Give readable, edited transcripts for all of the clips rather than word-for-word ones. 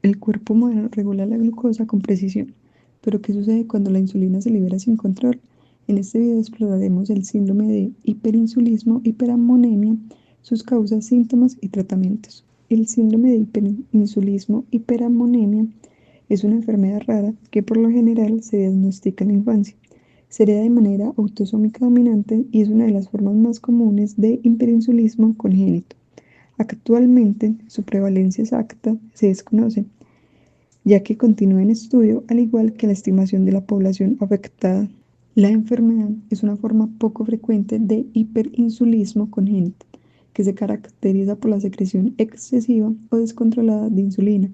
El cuerpo humano regula la glucosa con precisión, pero ¿qué sucede cuando la insulina se libera sin control? En este video exploraremos el síndrome de hiperinsulismo, hiperamonemia, sus causas, síntomas y tratamientos. El síndrome de hiperinsulismo, hiperamonemia es una enfermedad rara que por lo general se diagnostica en la infancia. Se hereda de manera autosómica dominante y es una de las formas más comunes de hiperinsulismo congénito. Actualmente, su prevalencia exacta se desconoce, ya que continúa en estudio, al igual que la estimación de la población afectada. La enfermedad es una forma poco frecuente de hiperinsulismo congénito, que se caracteriza por la secreción excesiva o descontrolada de insulina,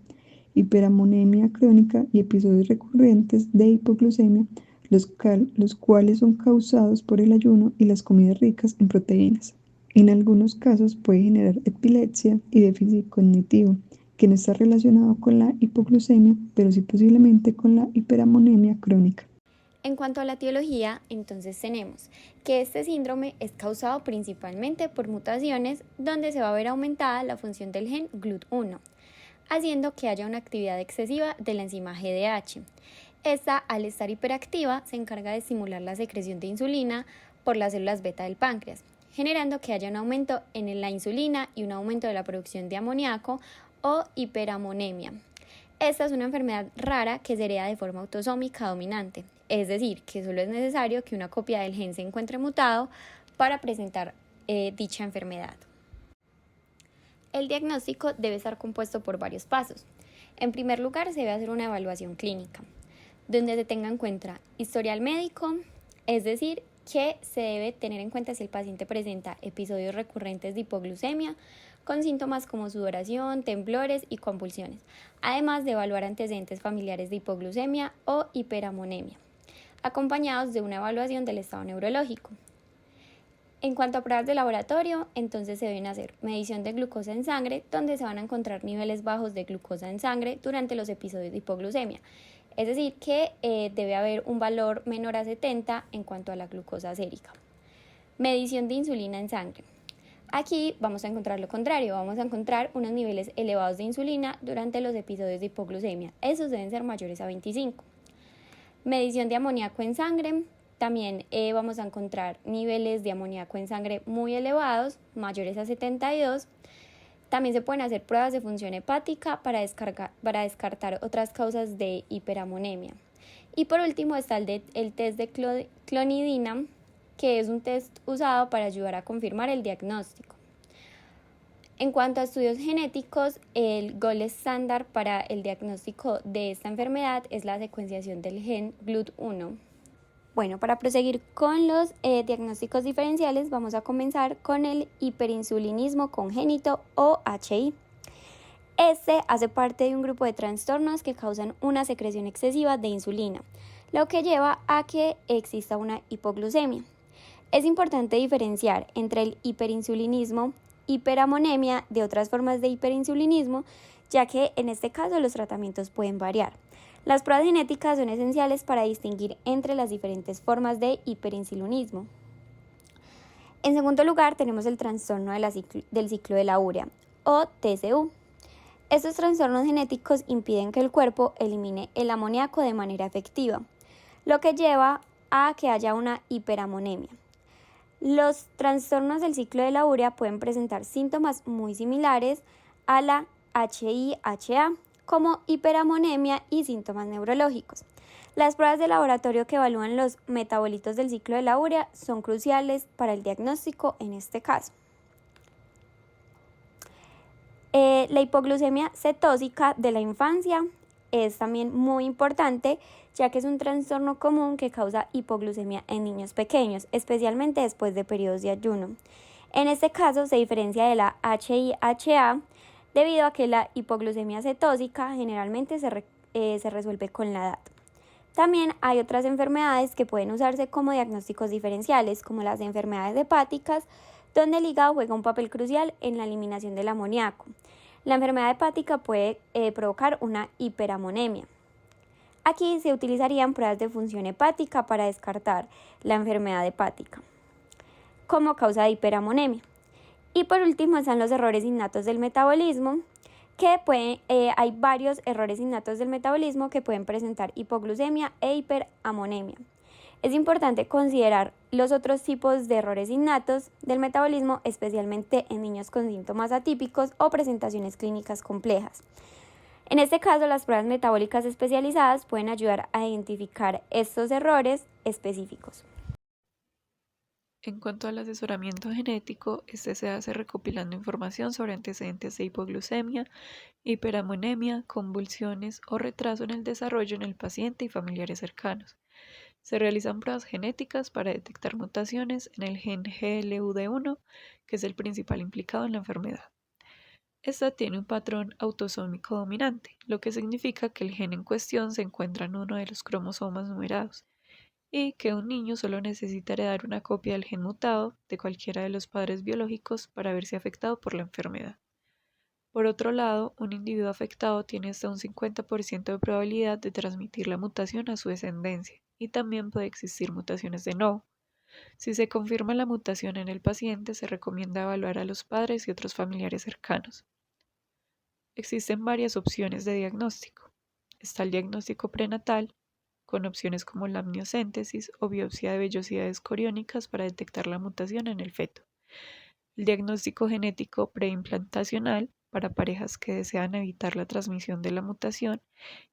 hiperamonemia crónica y episodios recurrentes de hipoglucemia, los cuales son causados por el ayuno y las comidas ricas en proteínas. En algunos casos puede generar epilepsia y déficit cognitivo, que no está relacionado con la hipoglucemia, pero sí posiblemente con la hiperamonemia crónica. En cuanto a la etiología, entonces tenemos que este síndrome es causado principalmente por mutaciones donde se va a ver aumentada la función del gen GLUT1, haciendo que haya una actividad excesiva de la enzima GDH. Esta, al estar hiperactiva, se encarga de estimular la secreción de insulina por las células beta del páncreas, generando que haya un aumento en la insulina y un aumento de la producción de amoníaco o hiperamonemia. Esta es una enfermedad rara que se hereda de forma autosómica dominante, es decir, que solo es necesario que una copia del gen se encuentre mutado para presentar dicha enfermedad. El diagnóstico debe estar compuesto por varios pasos. En primer lugar, se debe hacer una evaluación clínica, donde se tenga en cuenta historial médico, es decir, que se debe tener en cuenta si el paciente presenta episodios recurrentes de hipoglucemia con síntomas como sudoración, temblores y convulsiones, además de evaluar antecedentes familiares de hipoglucemia o hiperamonemia, acompañados de una evaluación del estado neurológico. En cuanto a pruebas de laboratorio, entonces se deben hacer medición de glucosa en sangre, donde se van a encontrar niveles bajos de glucosa en sangre durante los episodios de hipoglucemia. Es decir, que debe haber un valor menor a 70 en cuanto a la glucosa sérica. Medición de insulina en sangre. Aquí vamos a encontrar lo contrario, vamos a encontrar unos niveles elevados de insulina durante los episodios de hipoglucemia. Esos deben ser mayores a 25. Medición de amoníaco en sangre. También vamos a encontrar niveles de amoníaco en sangre muy elevados, mayores a 72. También se pueden hacer pruebas de función hepática para descartar otras causas de hiperamonemia. Y por último está el test de clonidina, que es un test usado para ayudar a confirmar el diagnóstico. En cuanto a estudios genéticos, el gold estándar para el diagnóstico de esta enfermedad es la secuenciación del gen GLUT1. Bueno, para proseguir con los diagnósticos diferenciales, vamos a comenzar con el hiperinsulinismo congénito o HI. Este hace parte de un grupo de trastornos que causan una secreción excesiva de insulina, lo que lleva a que exista una hipoglucemia. Es importante diferenciar entre el hiperinsulinismo, hiperamonemia de otras formas de hiperinsulinismo, ya que en este caso los tratamientos pueden variar. Las pruebas genéticas son esenciales para distinguir entre las diferentes formas de hiperinsulinismo. En segundo lugar, tenemos el trastorno del ciclo de la urea, o TCU. Estos trastornos genéticos impiden que el cuerpo elimine el amoníaco de manera efectiva, lo que lleva a que haya una hiperamonemia. Los trastornos del ciclo de la urea pueden presentar síntomas muy similares a la HI-HA, como hiperamonemia y síntomas neurológicos. Las pruebas de laboratorio que evalúan los metabolitos del ciclo de la urea son cruciales para el diagnóstico en este caso. La hipoglucemia cetósica de la infancia es también muy importante, ya que es un trastorno común que causa hipoglucemia en niños pequeños, especialmente después de periodos de ayuno. En este caso se diferencia de la HI-HA debido a que la hipoglucemia cetósica generalmente se resuelve con la edad. También hay otras enfermedades que pueden usarse como diagnósticos diferenciales, como las enfermedades hepáticas, donde el hígado juega un papel crucial en la eliminación del amoníaco. La enfermedad hepática puede provocar una hiperamonemia. Aquí se utilizarían pruebas de función hepática para descartar la enfermedad hepática como causa de hiperamonemia. Y por último están los errores innatos del metabolismo, hay varios errores innatos del metabolismo que pueden presentar hipoglucemia e hiperamonemia. Es importante considerar los otros tipos de errores innatos del metabolismo, especialmente en niños con síntomas atípicos o presentaciones clínicas complejas. En este caso, las pruebas metabólicas especializadas pueden ayudar a identificar estos errores específicos. En cuanto al asesoramiento genético, este se hace recopilando información sobre antecedentes de hipoglucemia, hiperamonemia, convulsiones o retraso en el desarrollo en el paciente y familiares cercanos. Se realizan pruebas genéticas para detectar mutaciones en el gen GLUD1, que es el principal implicado en la enfermedad. Esta tiene un patrón autosómico dominante, lo que significa que el gen en cuestión se encuentra en uno de los cromosomas numerados y que un niño solo necesita heredar una copia del gen mutado de cualquiera de los padres biológicos para verse afectado por la enfermedad. Por otro lado, un individuo afectado tiene hasta un 50% de probabilidad de transmitir la mutación a su descendencia, y también puede existir mutaciones de novo. Si se confirma la mutación en el paciente, se recomienda evaluar a los padres y otros familiares cercanos. Existen varias opciones de diagnóstico. Está el diagnóstico prenatal, con opciones como la amniocéntesis o biopsia de vellosidades coriónicas para detectar la mutación en el feto. El diagnóstico genético preimplantacional para parejas que desean evitar la transmisión de la mutación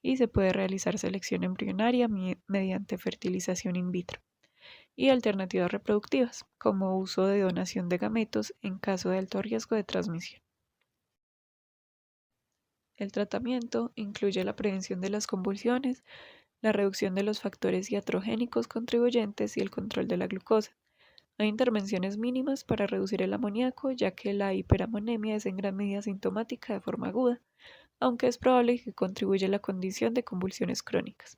y se puede realizar selección embrionaria mediante fertilización in vitro. Y alternativas reproductivas, como uso de donación de gametos en caso de alto riesgo de transmisión. El tratamiento incluye la prevención de las convulsiones, la reducción de los factores iatrogénicos contribuyentes y el control de la glucosa. Hay intervenciones mínimas para reducir el amoníaco, ya que la hiperamonemia es en gran medida sintomática de forma aguda, aunque es probable que contribuya a la condición de convulsiones crónicas.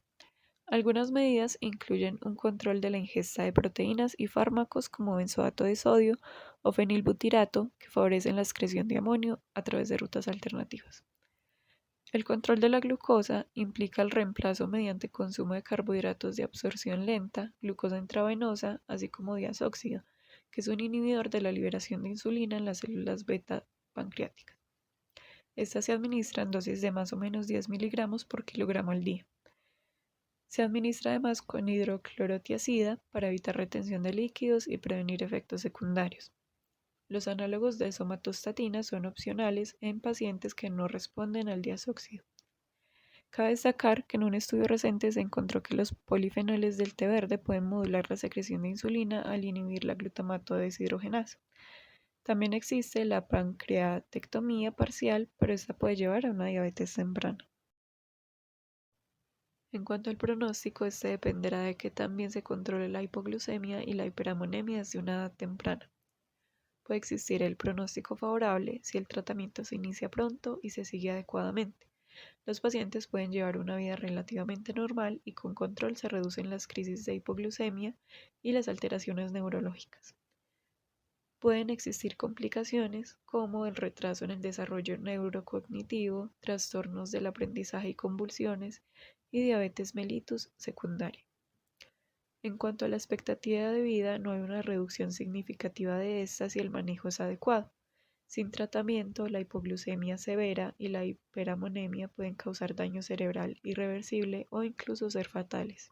Algunas medidas incluyen un control de la ingesta de proteínas y fármacos como benzoato de sodio o fenilbutirato, que favorecen la excreción de amonio a través de rutas alternativas. El control de la glucosa implica el reemplazo mediante consumo de carbohidratos de absorción lenta, glucosa intravenosa, así como diazóxido, que es un inhibidor de la liberación de insulina en las células beta pancreáticas. Esta se administra en dosis de más o menos 10 miligramos por kilogramo al día. Se administra además con hidroclorotiazida para evitar retención de líquidos y prevenir efectos secundarios. Los análogos de somatostatina son opcionales en pacientes que no responden al diazóxido. Cabe destacar que en un estudio reciente se encontró que los polifenoles del té verde pueden modular la secreción de insulina al inhibir la glutamato deshidrogenasa. También existe la pancreatectomía parcial, pero esta puede llevar a una diabetes temprana. En cuanto al pronóstico, este dependerá de que también se controle la hipoglucemia y la hiperamonemia desde una edad temprana. Puede existir el pronóstico favorable si el tratamiento se inicia pronto y se sigue adecuadamente. Los pacientes pueden llevar una vida relativamente normal y con control se reducen las crisis de hipoglucemia y las alteraciones neurológicas. Pueden existir complicaciones como el retraso en el desarrollo neurocognitivo, trastornos del aprendizaje y convulsiones, y diabetes mellitus secundaria. En cuanto a la expectativa de vida, no hay una reducción significativa de esta si el manejo es adecuado. Sin tratamiento, la hipoglucemia severa y la hiperamonemia pueden causar daño cerebral irreversible o incluso ser fatales.